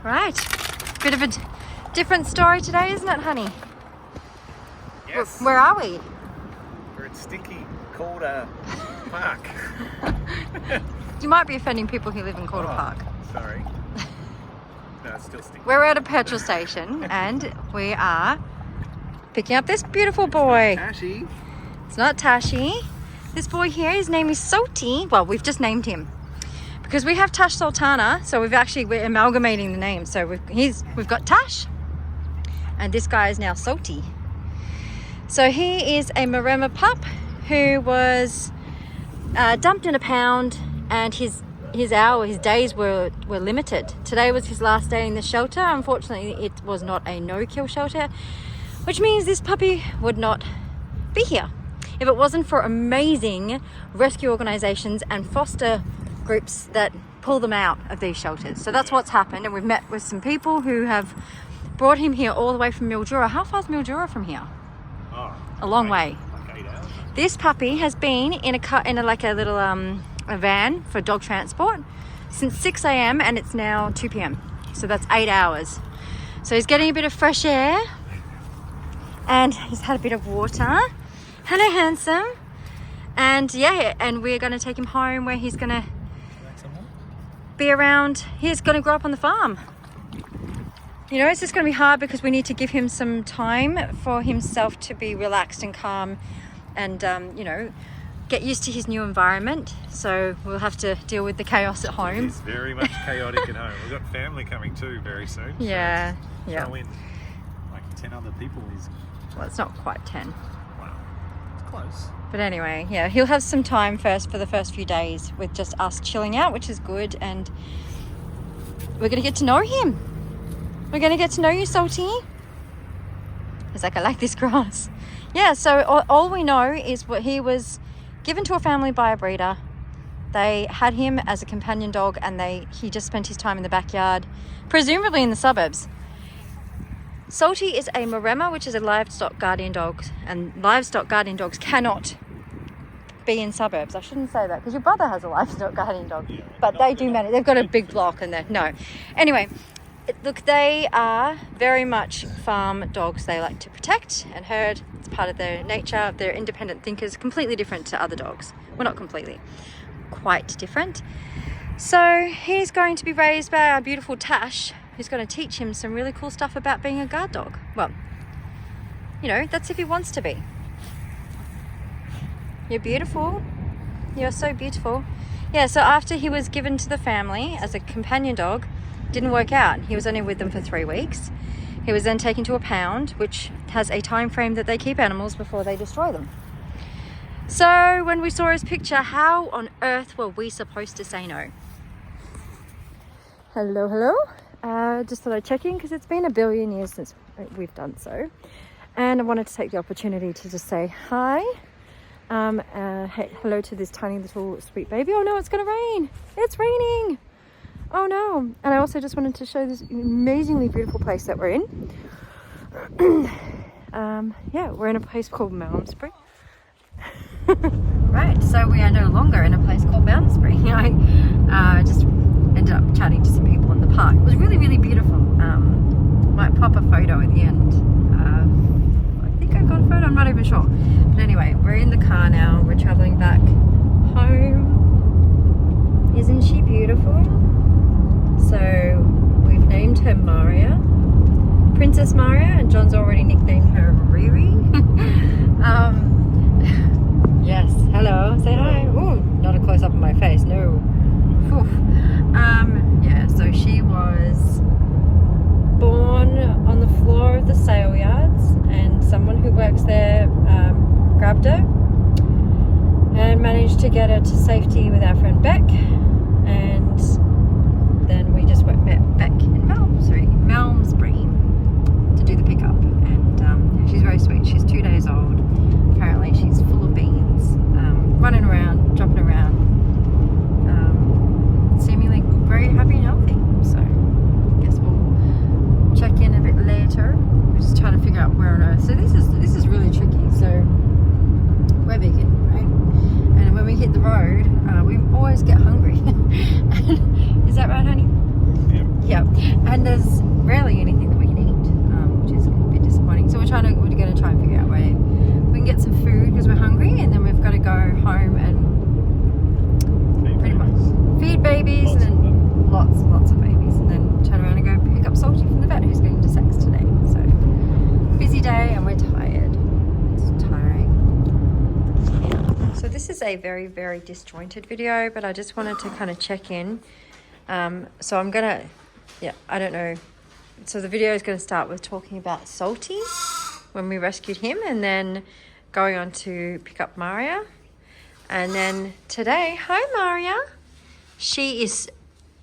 Right. Bit of a different story today, isn't it, honey? Yes. Where are we? We're at Stinky Calder Park. You might be offending people who live in Calder Park. Sorry. No, it's still stinky. We're at a petrol station and we are picking up this beautiful boy. Tashi. It's not Tashi. This boy here, his name is Soti. Well, we've just named him because we have Tash Sultana, so we're amalgamating the names. So we've got Tash, and this guy is now Soti. So he is a Maremma pup who was dumped in a pound, and his days were limited. Today was his last day in the shelter. Unfortunately, it was not a no-kill shelter, which means this puppy would not be here if it wasn't for amazing rescue organizations and foster groups that pull them out of these shelters. So that's what's happened, and we've met with some people who have brought him here all the way from Mildura. How far is Mildura from here? A long way. Like 8 hours. This puppy has been in a little a van for dog transport since 6 a.m. and it's now 2 p.m. So that's 8 hours. So he's getting a bit of fresh air and he's had a bit of water. Hello, handsome. And yeah, and we're going to take him home where he's going to be around. He's going to grow up on the farm. You know, it's just going to be hard because we need to give him some time for himself to be relaxed and calm and, you know, get used to his new environment. So we'll have to deal with the chaos at home. It's very much chaotic at home. We've got family coming too very soon. Yeah, so yeah. throw in like 10 other people is, Well, it's not quite 10. wow, it's close. But anyway, yeah, he'll have some time first for the first few days with just us chilling out, which is good. And we're going to get to know him. We're going to get to know you, Salty. He's like, I like this grass. Yeah, so all we know is what he was given to a family by a breeder. They had him as a companion dog and he just spent his time in the backyard, presumably in the suburbs. Salty is a Maremma, which is a livestock guardian dog, and livestock guardian dogs cannot be in suburbs. I shouldn't say that because your brother has a livestock guardian dog, Yeah, but they do manage. They've got a big block and no. Anyway, look, they are very much farm dogs. They like to protect and herd. It's part of their nature. They're independent thinkers, completely different to other dogs. Well, not completely, quite different. So he's going to be raised by our beautiful Tash, who's going to teach him some really cool stuff about being a guard dog. Well, you know, that's if he wants to be. You're beautiful. You're so beautiful. Yeah, so after he was given to the family as a companion dog, didn't work out. He was only with them for 3 weeks. He was then taken to a pound, which has a time frame that they keep animals before they destroy them. So when we saw his picture, how on earth were we supposed to say no? Hello, hello. Just thought I'd check in because it's been a billion years since we've done so. And I wanted to take the opportunity to just say hi. Hey, hello to this tiny little sweet baby. Oh no, it's going to rain. It's raining. Oh no. And I also just wanted to show this amazingly beautiful place that we're in. Yeah, we're in a place called Malmesbury. Right, so we are no longer in a place called Malmesbury. I just ended up chatting to some people in the park. It was really, really beautiful. Might pop a photo at the end. I think I got a photo, I'm not even sure. But anyway, we're in the car now. We're traveling back home. Isn't she beautiful? So we've named her Maria, Princess Maria, and John's already nicknamed her Riri. Yes, hello, say hi. Ooh, not a close up of my face, no. Yeah, so she was born on the floor of the sale yards, and someone who works there grabbed her and managed to get her to safety with our friend Beck, and then we just met Beck in Malmesbury to do the pickup. And yeah, she's very sweet. She's 2 days old. Apparently she's full of beans, running around, jumping around, seemingly very happy and healthy. So I guess we'll check in a bit later. We're just trying to figure out where on earth. So this is really tricky. So we're vegan, right? And when we hit the road, we always get hungry. Yeah, and there's rarely anything that we can eat, which is a bit disappointing. So we're going to try and figure out where we can get some food because we're hungry, and then we've got to go home and pretty much feed babies, and then lots of babies, and then turn around and go pick up Salty from the vet who's getting to sex today. So busy day, and we're tired. It's tiring. Yeah. So this is a very, very disjointed video, but I just wanted to kind of check in. So I'm gonna, I don't know. So the video is going to start with talking about Salty when we rescued him, and then going on to pick up Maria. And then today, hi Maria. She is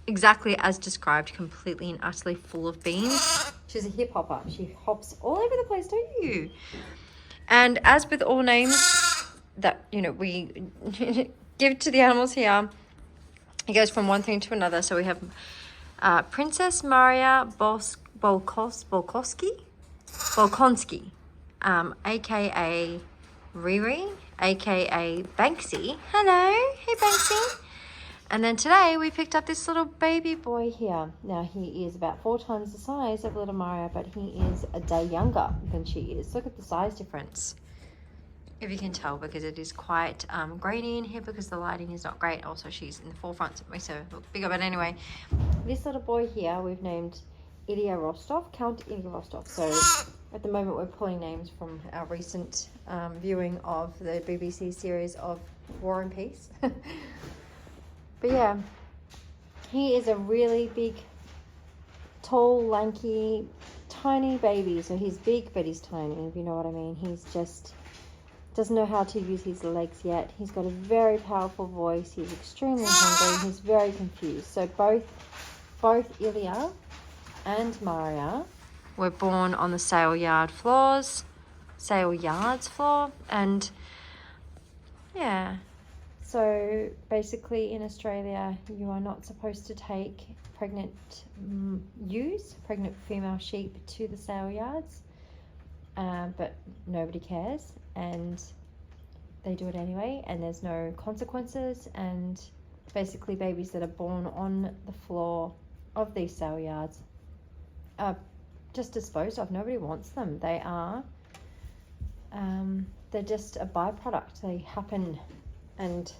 exactly as described, completely and utterly full of beans. She's a hip hopper. She hops all over the place, don't you? And as with all names that, you know, we give to the animals here, it goes from one thing to another. So we have Princess Maria Bolkonsky, aka Riri, aka Banksy. Hello, hey Banksy. And then today we picked up this little baby boy here. Now he is about 4 times the size of little Maria, but he is a day younger than she is. Look at the size difference. If you can tell, because it is quite grainy in here because the lighting is not great. Also, she's in the forefront, so it makes her look bigger. But anyway, this little boy here we've named Ilya Rostov, Count Ilya Rostov. So at the moment we're pulling names from our recent viewing of the BBC series of War and Peace. But yeah, he is a really big, tall, lanky, tiny baby. So he's big, but he's tiny, if you know what I mean. He's just doesn't know how to use his legs yet. He's got a very powerful voice. He's extremely hungry. He's very confused. So both Ilya and Maria were born on the sale yards floor, and yeah. So basically in Australia, you are not supposed to take pregnant female sheep to the sale yards, but nobody cares, and they do it anyway, and there's no consequences. And basically babies that are born on the floor of these sale yards are just disposed of. Nobody wants them. They are they're just a byproduct. They happen. And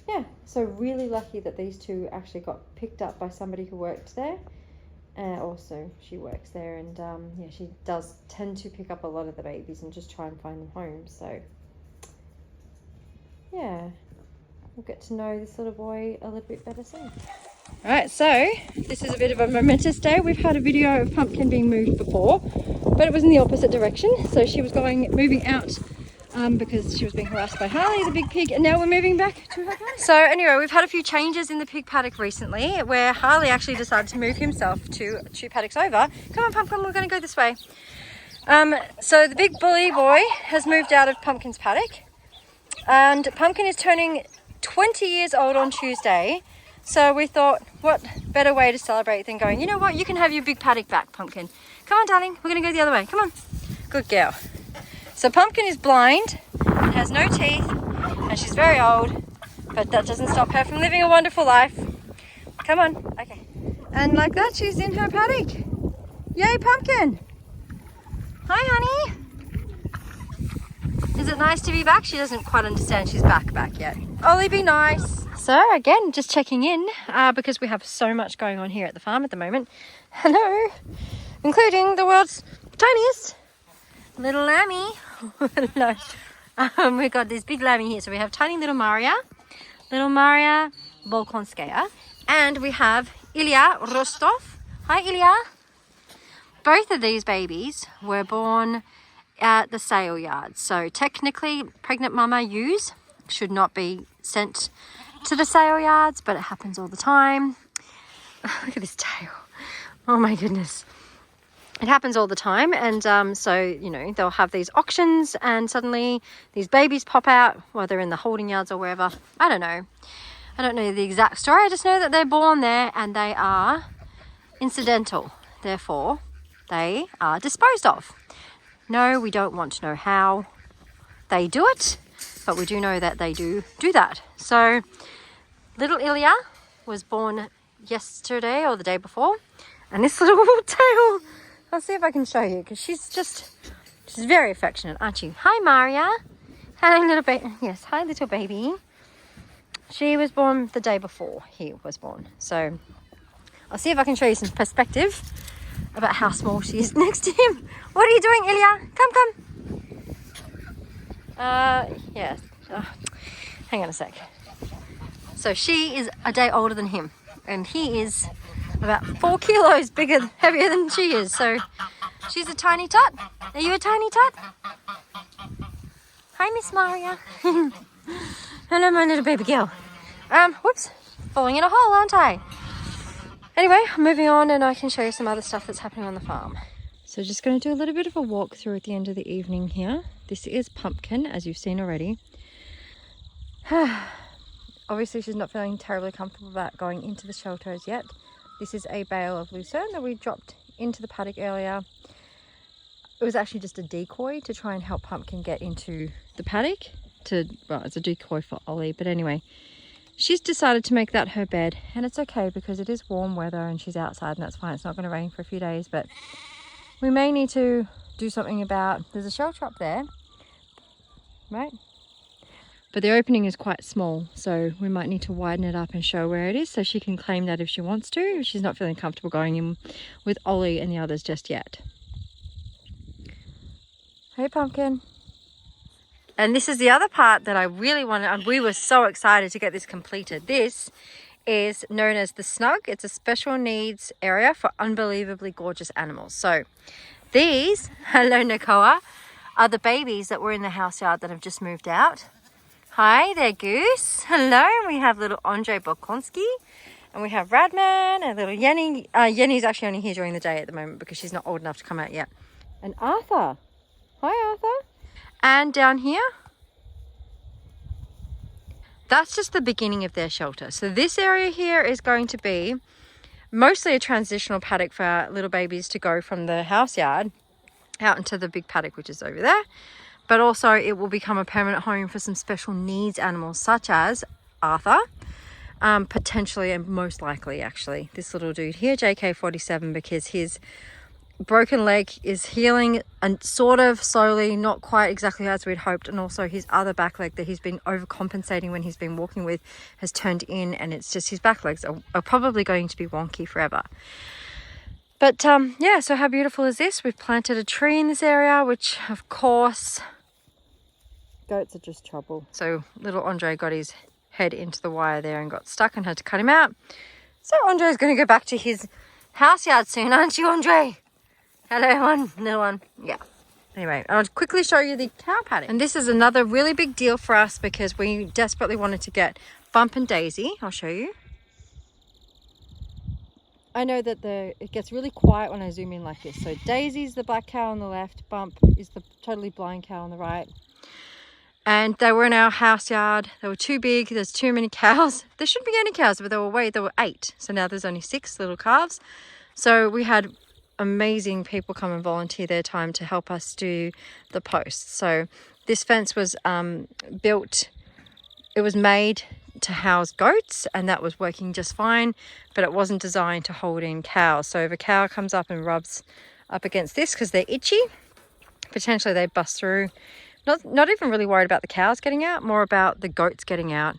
yeah, so really lucky that these two actually got picked up by somebody who worked there. Also, she works there, and yeah, she does tend to pick up a lot of the babies and just try and find them homes. So yeah, we'll get to know this little boy a little bit better soon. All right, so this is a bit of a momentous day. We've had a video of Pumpkin being moved before, but it was in the opposite direction. So she was moving out because she was being harassed by Harley, the big pig, and now we're moving back to her paddock. So anyway, we've had a few changes in the pig paddock recently, where Harley actually decided to move himself 2 paddocks over. Come on, Pumpkin, we're going to go this way. So the big bully boy has moved out of Pumpkin's paddock, and Pumpkin is turning 20 years old on Tuesday. So we thought, what better way to celebrate than going, you know what, you can have your big paddock back, Pumpkin. Come on, darling, we're going to go the other way. Come on. Good girl. So Pumpkin is blind and has no teeth, and she's very old, but that doesn't stop her from living a wonderful life. Come on. Okay. And like that, she's in her paddock. Yay, Pumpkin. Hi, honey. Is it nice to be back? She doesn't quite understand she's back yet. Ollie, be nice. So again, just checking in because we have so much going on here at the farm at the moment. Hello. Including the world's tiniest little lammy. No. We've got this big lammy here. So we have tiny little Maria Bolkonskaya, and we have Ilya Rostov. Hi, Ilya. Both of these babies were born at the sale yard. So technically, pregnant mama ewes should not be sent to the sale yards, but it happens all the time. Look at this tail. Oh my goodness. It happens all the time, and so, you know, they'll have these auctions and suddenly these babies pop out while they're in the holding yards or wherever. I don't know the exact story. I just know that they're born there and they are incidental. Therefore, they are disposed of. No, we don't want to know how they do it, but we do know that they do that. So little Ilya was born yesterday or the day before. And this little tail, I'll see if I can show you, because she's very affectionate, aren't you? Hi, Maria. Hi, little baby. Yes, hi, little baby. She was born the day before he was born. So I'll see if I can show you some perspective about how small she is next to him. What are you doing, Ilya? Come. Yes. Hang on a sec. So she is a day older than him, and he is about 4 kilos heavier than she is. So she's a tiny tot. Are you a tiny tot? Hi, Miss Maria. Hello, my little baby girl. Whoops, falling in a hole, aren't I? Anyway, I'm moving on, and I can show you some other stuff that's happening on the farm. So just going to do a little bit of a walk through at the end of the evening here. This is Pumpkin, as you've seen already. Obviously, she's not feeling terribly comfortable about going into the shelters yet. This is a bale of lucerne that we dropped into the paddock earlier. It was actually just a decoy to try and help Pumpkin get into the paddock. Well, it's a decoy for Ollie, but anyway. She's decided to make that her bed, and it's okay because it is warm weather and she's outside, and that's fine. It's not going to rain for a few days, but we may need to do something about... There's a shelter up there, right? But the opening is quite small, so we might need to widen it up and show where it is so she can claim that if she wants to, if she's not feeling comfortable going in with Ollie and the others just yet. Hey, Pumpkin. And this is the other part that I really wanted, and we were so excited to get this completed. This is known as the Snug. It's a special needs area for unbelievably gorgeous animals. So these, hello Nakoa, are the babies that were in the house yard that have just moved out. Hi there, Goose. Hello. We have little Andrei Bolkonski, and we have Radman and little Yenny. Yenny's actually only here during the day at the moment because she's not old enough to come out yet. And Arthur. Hi, Arthur. And down here, that's just the beginning of their shelter. So this area here is going to be mostly a transitional paddock for our little babies to go from the house yard out into the big paddock, which is over there. But also it will become a permanent home for some special needs animals, such as Arthur, potentially and most likely actually this little dude here, JK47, because his broken leg is healing and sort of slowly, not quite exactly as we'd hoped, and also his other back leg that he's been overcompensating when he's been walking with has turned in, and it's just his back legs are probably going to be wonky forever. But yeah, so how beautiful is this? We've planted a tree in this area, which of course goats are just trouble. So little Andre got his head into the wire there and got stuck and had to cut him out. So Andre's going to go back to his house yard soon, aren't you, Andre? Hello, little one. Yeah. Anyway, I'll quickly show you the cow paddock. And this is another really big deal for us because we desperately wanted to get Bump and Daisy. I'll show you. I know that it gets really quiet when I zoom in like this. So Daisy's the black cow on the left. Bump is the totally blind cow on the right. And they were in our house yard. They were too big. There's too many cows. There shouldn't be any cows, but there were 8. So now there's only 6 little calves. So we had amazing people come and volunteer their time to help us do the posts. So this fence was built, it was made to house goats, and that was working just fine, but it wasn't designed to hold in cows. So if a cow comes up and rubs up against this because they're itchy, potentially they bust through. Not even really worried about the cows getting out, more about the goats getting out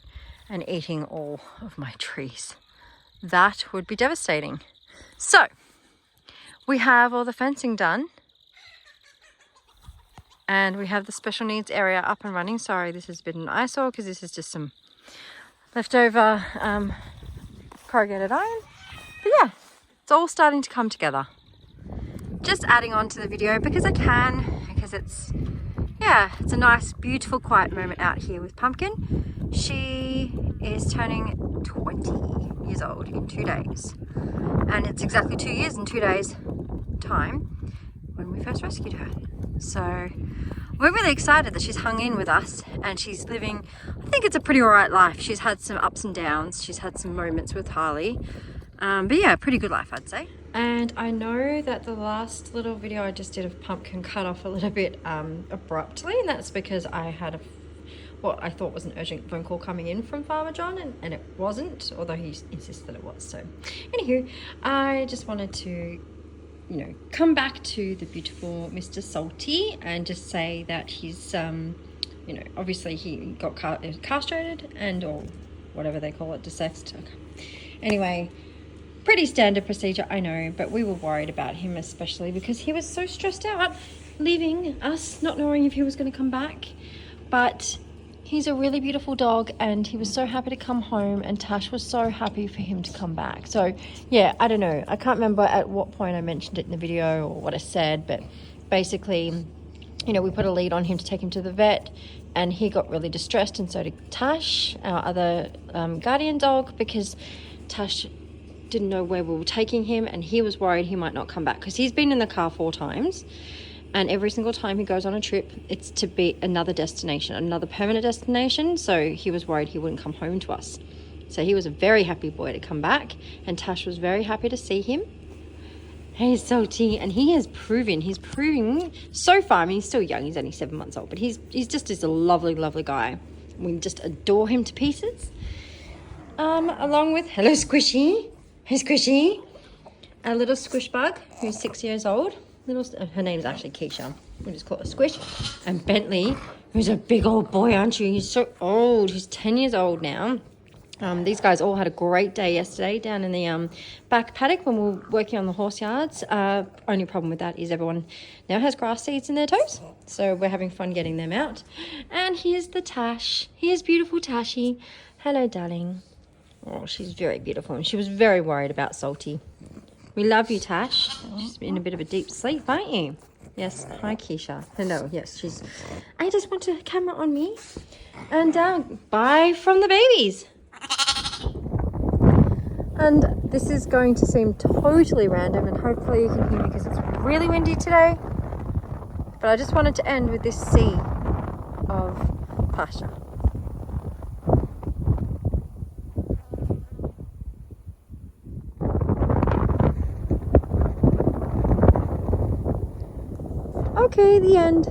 and eating all of my trees. That would be devastating. So we have all the fencing done, and we have the special needs area up and running. Sorry, this has been an eyesore because this is just some leftover corrugated iron. But yeah, it's all starting to come together. Just adding on to the video because I can, because it's a nice, beautiful, quiet moment out here with Pumpkin. She is turning 20 years old in 2 days. And it's exactly 2 years and 2 days time when we first rescued her. So we're really excited that she's hung in with us and she's living, I think it's a pretty alright life. She's had some ups and downs. She's had some moments with Harley. But yeah, pretty good life, I'd say. And I know that the last little video I just did of Pumpkin cut off a little bit abruptly, and that's because I had what I thought was an urgent phone call coming in from Farmer John, and it wasn't, although he insists that it was. So anywho, I just wanted to, come back to the beautiful Mr. Salty and just say that he's, obviously he got castrated or whatever they call it, desexed. Anyway, pretty standard procedure, I know, but we were worried about him, especially because he was so stressed out leaving us, not knowing if he was going to come back. But he's a really beautiful dog, and he was so happy to come home, and Tash was so happy for him to come back. So yeah, I don't know, I can't remember at what point I mentioned it in the video or what I said, but basically, we put a lead on him to take him to the vet, and he got really distressed, and so did Tash, our other guardian dog, because Tash didn't know where we were taking him, and he was worried he might not come back because he's been in the car 4 times, and every single time he goes on a trip, it's to be another destination, another permanent destination. So he was worried he wouldn't come home to us. So he was a very happy boy to come back, and Tash was very happy to see him. He's salty, and he's proving so far. I mean, he's still young, he's only 7 months old, but he's just a lovely, lovely guy. We just adore him to pieces. Along with, hello Squishy, hey Squishy, a little squish bug who's 6 years old. Her name's actually Keisha. We'll just call her Squish. And Bentley, who's a big old boy, aren't you? He's so old. He's 10 years old now. These guys all had a great day yesterday down in the back paddock when we were working on the horse yards. Only problem with that is everyone now has grass seeds in their toes. So we're having fun getting them out. And here's the Tash. Here's beautiful Tashy. Hello, darling. Oh, she's very beautiful. And she was very worried about Salty. We love you, Tash. She's in a bit of a deep sleep, aren't you? Yes. Hi, Keisha. Hello. Yes, she's... I just want a camera on me. And bye from the babies. And this is going to seem totally random, and hopefully you can hear me because it's really windy today. But I just wanted to end with this sea of pasture. Okay, the end.